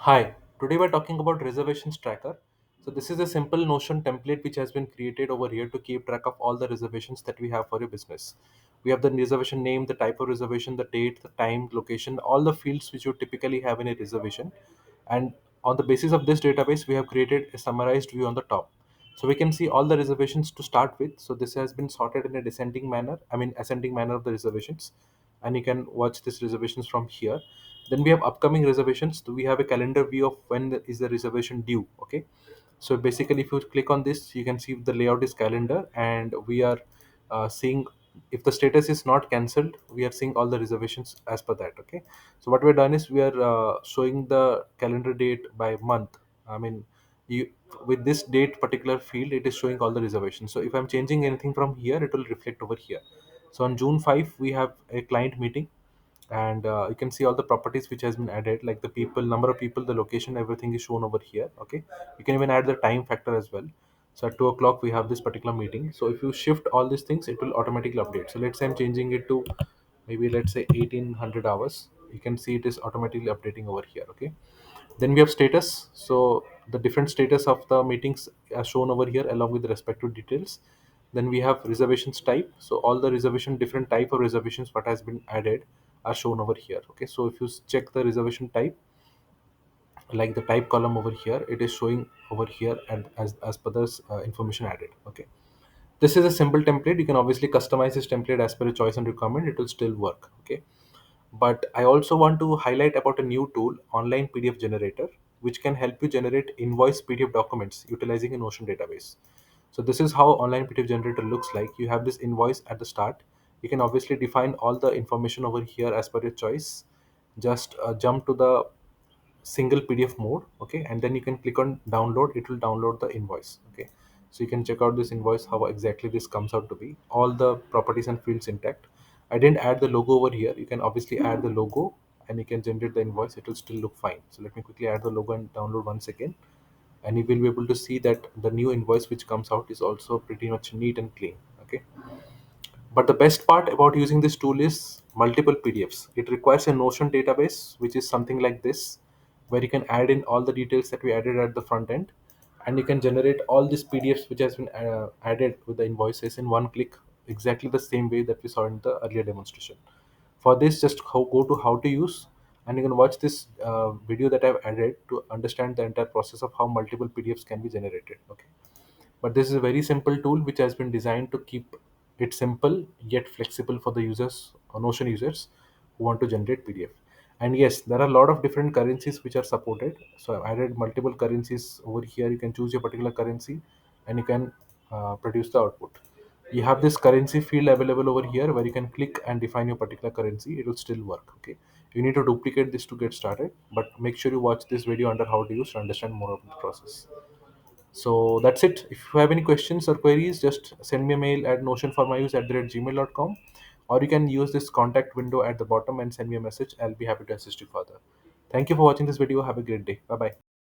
Hi, today we're talking about Reservations Tracker. So this is a simple Notion template which has been created over here to keep track of all the reservations that we have for your business. We have the reservation name, the type of reservation, the date, the time, location, all the fields which you typically have in a reservation. And on the basis of this database, we have created a summarized view on the top. So we can see all the reservations to start with. So this has been sorted in a descending manner, ascending manner of the reservations. And you can watch these reservations from here. Then we have upcoming reservations. So we have a calendar view of is the reservation due. Okay. So basically, if you click on this, you can see the layout is calendar, and we are seeing if the status is not cancelled, we are seeing all the reservations as per that. Okay. So what we've done is we are showing the calendar date by month. I mean, you with this date particular field, it is showing all the reservations. So if I'm changing anything from here, it will reflect over here. So on June 5, we have a client meeting, and you can see all the properties which has been added, like the people, number of people, the location, everything is shown over here. Okay, you can even add the time factor as well. So at 2 o'clock we have this particular meeting. So if you shift all these things, it will automatically update. So let's say I'm changing it to maybe, let's say, 1800 hours. You can see it is automatically updating over here. Okay, then we have status. So the different status of the meetings are shown over here along with the respective details. Then we have reservations type. So all the reservation, different type of reservations what has been added are shown over here. Okay, so if you check the reservation type, like the type column over here, it is showing over here and as per the information added. Okay, this is a simple template. You can obviously customize this template as per your choice and requirement. It will still work. Okay, but I also want to highlight about a new tool, Online PDF Generator, which can help you generate invoice PDF documents utilizing a Notion database. So this is how Online PDF Generator looks like. You have this invoice at the start. You can obviously define all the information over here as per your choice. Just jump to the single PDF mode. Okay, and then you can click on download. It will download the invoice. Okay, so you can check out this invoice, how exactly this comes out to be. All the properties and fields intact. I didn't add the logo over here. You can obviously add the logo, and you can generate the invoice. It will still look fine. So let me quickly add the logo and download once again, and you will be able to see that the new invoice which comes out is also pretty much neat and clean. Okay, but the best part about using this tool is multiple PDFs. It requires a Notion database, which is something like this, where you can add in all the details that we added at the front end, and you can generate all these PDFs which has been added with the invoices in one click, exactly the same way that we saw in the earlier demonstration. For this, just go to how to use, and you can watch this video that I've added to understand the entire process of how multiple PDFs can be generated. Okay, but this is a very simple tool which has been designed to keep it simple yet flexible for the users or Notion users who want to generate PDF. And yes, there are a lot of different currencies which are supported. So I've added multiple currencies over here. You can choose your particular currency, and you can produce the output. You have this currency field available over here where you can click and define your particular currency. It will still work. Okay, you need to duplicate this to get started, but make sure you watch this video under how to use to understand more of the process. So that's it. If you have any questions or queries, just send me a mail at notionformyuse@gmail.com, or you can use this contact window at the bottom and send me a message. I'll be happy to assist you further. Thank you for watching this video. Have a great day. Bye bye.